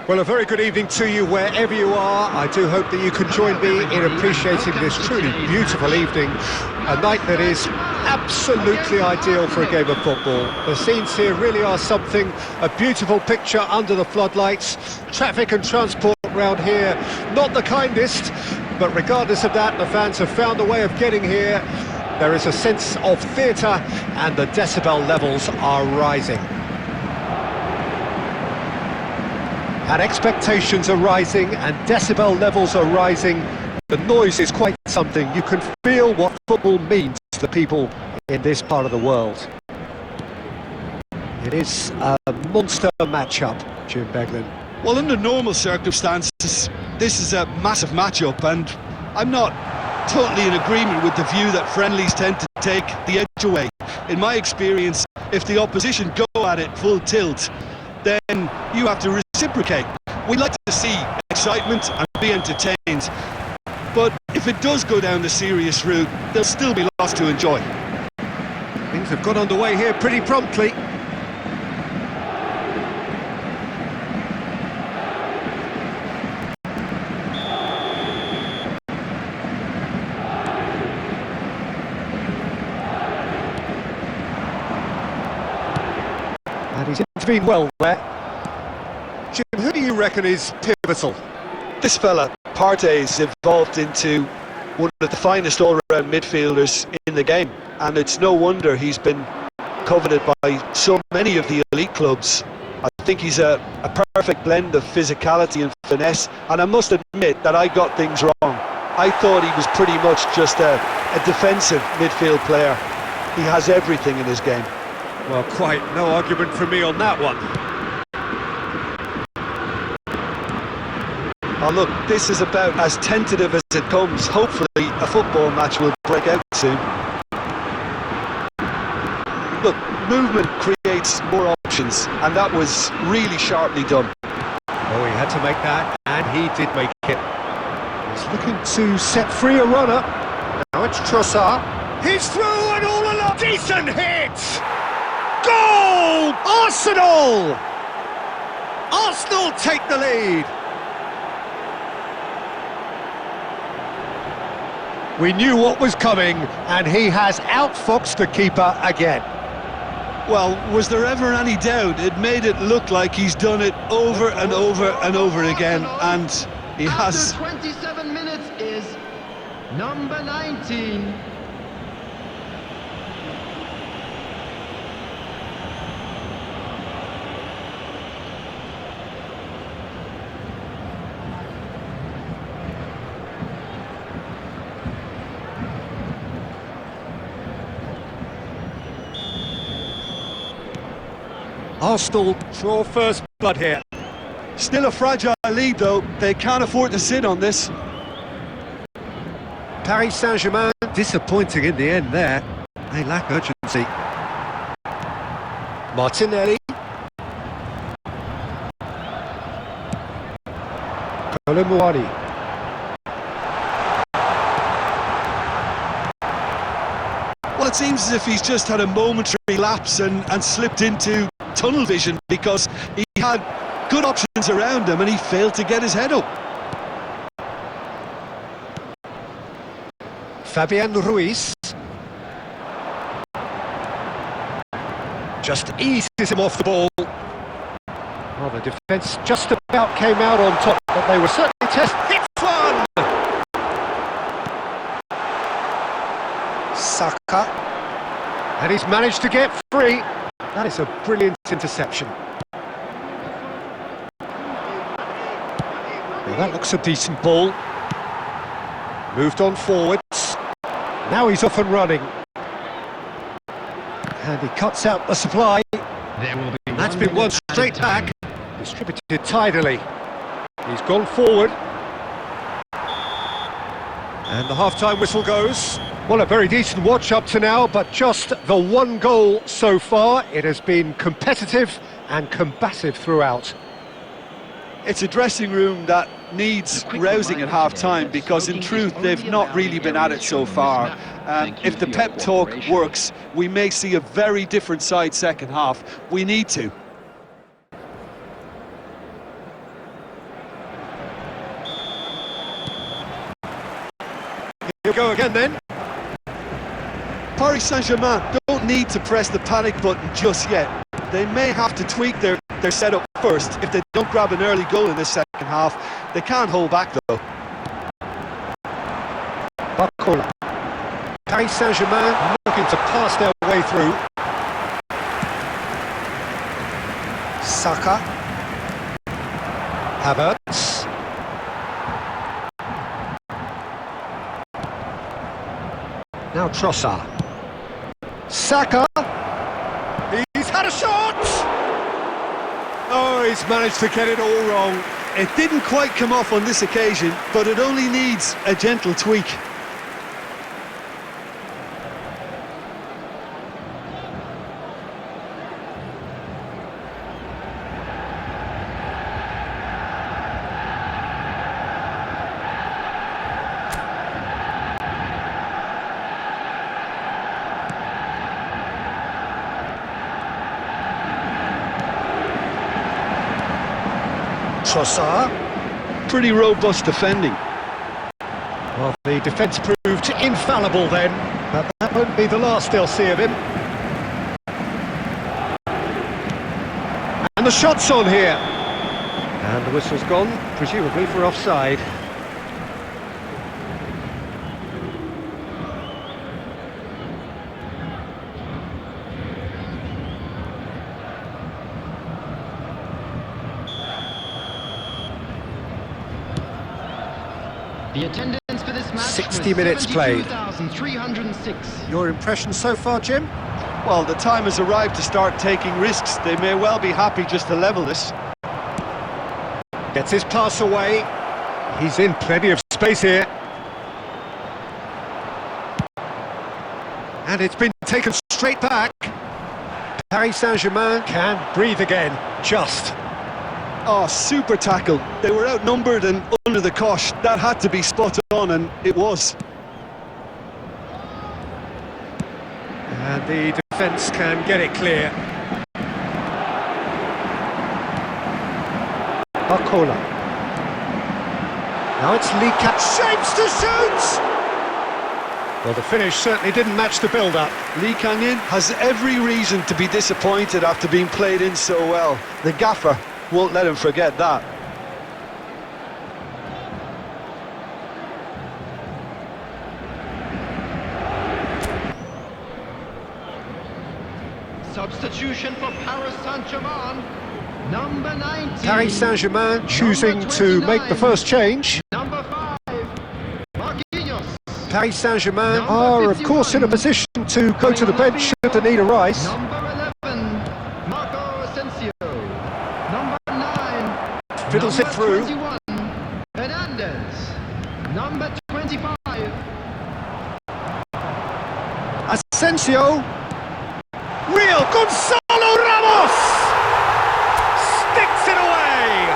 Well, a very good evening to you wherever you are. I do hope that you can join me in appreciating this truly beautiful evening, a night that is absolutely ideal for a game of football. The scenes here really are something, a beautiful picture under the floodlights. Traffic and transport around here, not the kindest, but regardless of that, the fans have found a way of getting here. There is a sense of theatre and the decibel levels are rising. And expectations are rising and decibel levels are rising. The noise is quite something. You can feel what football means to people in this part of the world. It is a monster match-up, Jim Beglin. Well, under normal circumstances, this is a massive match-up, and I'm not totally in agreement with the view that friendlies tend to take the edge away. In my experience, if the opposition go at it full tilt, then you have to reciprocate. We like to see excitement and be entertained, but if it does go down the serious route, there'll still be lots to enjoy. Things have got underway here pretty promptly. And he's intervened well there. Jim, who do you reckon is pivotal? This fella, Partey's evolved into one of the finest all-round midfielders in the game, and it's no wonder he's been coveted by so many of the elite clubs. I think he's a perfect blend of physicality and finesse, and I must admit that I got things wrong. I thought he was pretty much just a defensive midfield player. He has everything in his game. Well, quite no argument from me on that one. Oh look, this is about as tentative as it comes. Hopefully a football match will break out soon. Look, movement creates more options, and that was really sharply done. Oh, he had to make that, and he did make it. He's looking to set free a runner. Now it's Trossard. He's through and all along. Decent hit! Goal! Arsenal! Arsenal take the lead. We knew what was coming, and he has outfoxed the keeper again. Well, was there ever any doubt? It made it look like he's done it over and over and over again, and he has. After 27 minutes is number 19. Arsenal draw first blood here. Still a fragile lead though, they can't afford to sit on this. Paris Saint-Germain disappointing in the end there. They lack urgency. Martinelli. Colomboani. Well, it seems as if he's just had a momentary lapse and slipped into tunnel vision, because he had good options around him and he failed to get his head up. Fabian Ruiz. Just eases him off the ball. Well, the defence just about came out on top, but they were certainly tested. Hits one! Saka. And he's managed to get free. That is a brilliant interception. Well, that looks a decent ball. Moved on forwards. Now he's off and running. And he cuts out the supply. That's been one straight back. Distributed tidily. He's gone forward. And the half-time whistle goes. Well, a very decent watch up to now, but just the one goal so far. It has been competitive and combative throughout. It's a dressing room that needs rousing at half-time, because in truth they've not really been at it so far. If the pep talk works, we may see a very different side second half. We need to. He'll go again then. Paris Saint-Germain don't need to press the panic button just yet. They may have to tweak their setup first. If they don't grab an early goal in the second half, they can't hold back though. Barcola. Paris Saint-Germain looking to pass their way through. Saka. Havertz. Now Trossard. Saka. He's had a shot! Oh, he's managed to get it all wrong. It didn't quite come off on this occasion, but it only needs a gentle tweak. Trossard. Pretty robust defending. Well, the defence proved infallible then, but that won't be the last they'll see of him. And the shot's on here. And the whistle's gone, presumably for offside. The attendance for this match 60 minutes played. 72,306. Your impression so far, Jim? Well, the time has arrived to start taking risks. They may well be happy just to level this. Gets his pass away. He's in plenty of space here. And it's been taken straight back. Paris Saint-Germain can breathe again, just. Oh, super tackle. They were outnumbered and under the cosh. That had to be spot on, and it was. And the defence can get it clear. Barcola. Now it's Lee Cat. Shapes to shoot! Well, the finish certainly didn't match the build-up. Lee Canyon has every reason to be disappointed after being played in so well. The gaffer won't let him forget that. Substitution for Paris Saint-Germain. Number 19. Paris Saint-Germain choosing to make the first change. Number 5. Marquinhos. Paris Saint-Germain Number are, of 51. course, in a position to go to the bench should they need a rise. Number 11. Marco Asensio. Number 9. Fiddles it through. 21. Hernandez. Number 25. Asensio. Real Gonzalo Ramos! Sticks it away!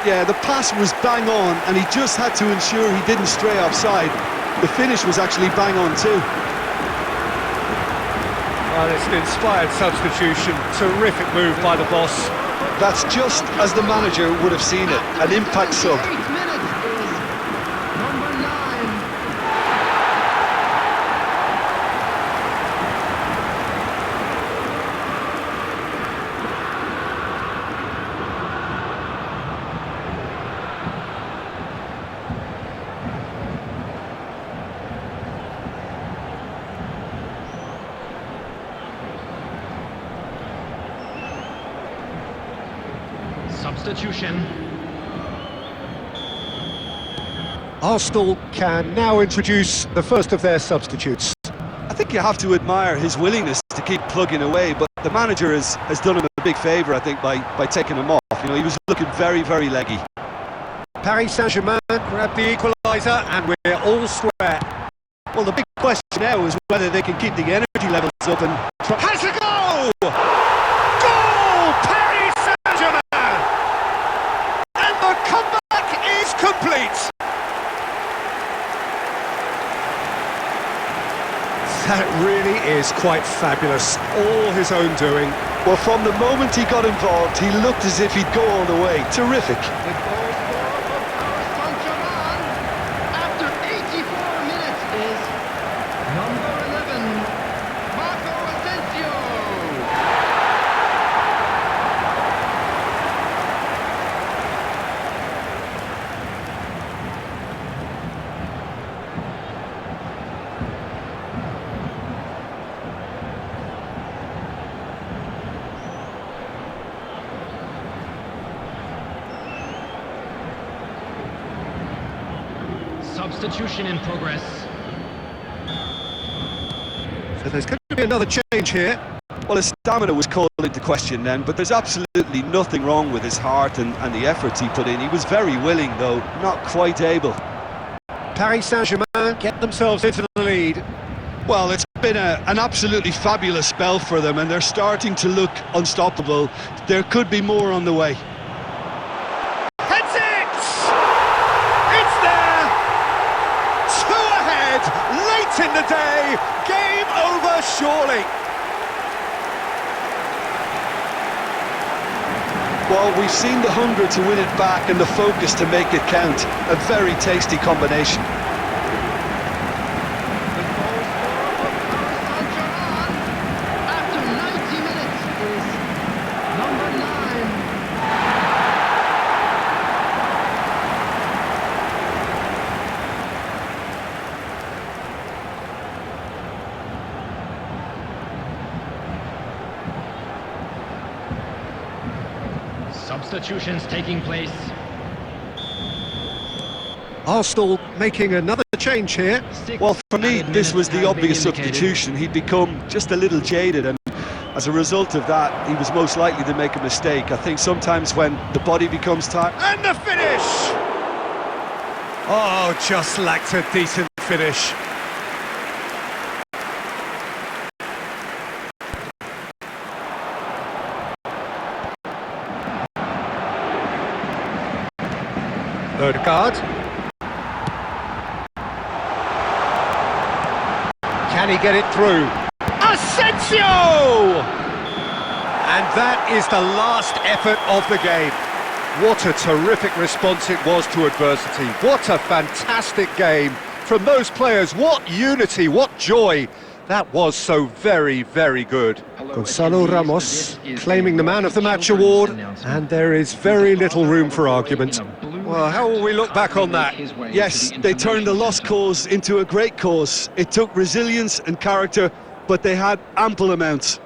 Yeah, the pass was bang on, and he just had to ensure he didn't stray offside. The finish was actually bang on too. Well, it's an inspired substitution. Terrific move by the boss. That's just as the manager would have seen it, an impact sub. 8 minutes is number 9. Substitution. Arsenal can now introduce the first of their substitutes. I think you have to admire his willingness to keep plugging away, but the manager has done him a big favour, I think, by taking him off. You know, he was looking very, very leggy. Paris Saint-Germain grab the equaliser and we're all square. Well, the big question now is whether they can keep the energy levels up and... Has a goal! Goal! Paris Saint-Germain! And the comeback is complete! That really is quite fabulous. All his own doing. Well, from the moment he got involved, he looked as if he'd go all the way. Terrific. The goal scorer Substitution in progress. So there's going to be another change here. Well, his stamina was called into question then, but there's absolutely nothing wrong with his heart and the efforts he put in. He was very willing, though, not quite able. Paris Saint-Germain get themselves into the lead. Well, it's been an absolutely fabulous spell for them, and they're starting to look unstoppable. There could be more on the way. Heads it! It's there! 2 ahead, late in the day. Game over, surely. Well, we've seen the hunger to win it back and the focus to make it count. A very tasty combination. The goal scorer of Paris Saint-Germain after 90 minutes is number 9. Substitutions taking place. Arsenal making another change here. Well, for me, this was the obvious substitution. He'd become just a little jaded, and as a result of that, he was most likely to make a mistake. I think sometimes when the body becomes tired... And the finish! Oh, just lacked a decent finish. Odegaard. Can he get it through? Asensio! And that is the last effort of the game. What a terrific response it was to adversity. What a fantastic game from those players. What unity, what joy. That was so very, very good. Gonzalo Ramos claiming the Man of the Match award, and there is very little room for argument. Well, how will we look back on that? Yes, they turned a lost cause into a great cause. It took resilience and character, but they had ample amounts.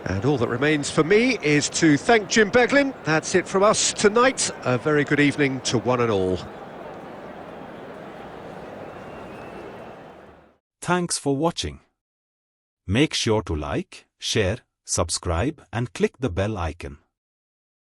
And all that remains for me is to thank Jim Beglin. That's it from us tonight. A very good evening to one and all. Thanks for watching. Make sure to like, share, subscribe and click the bell icon.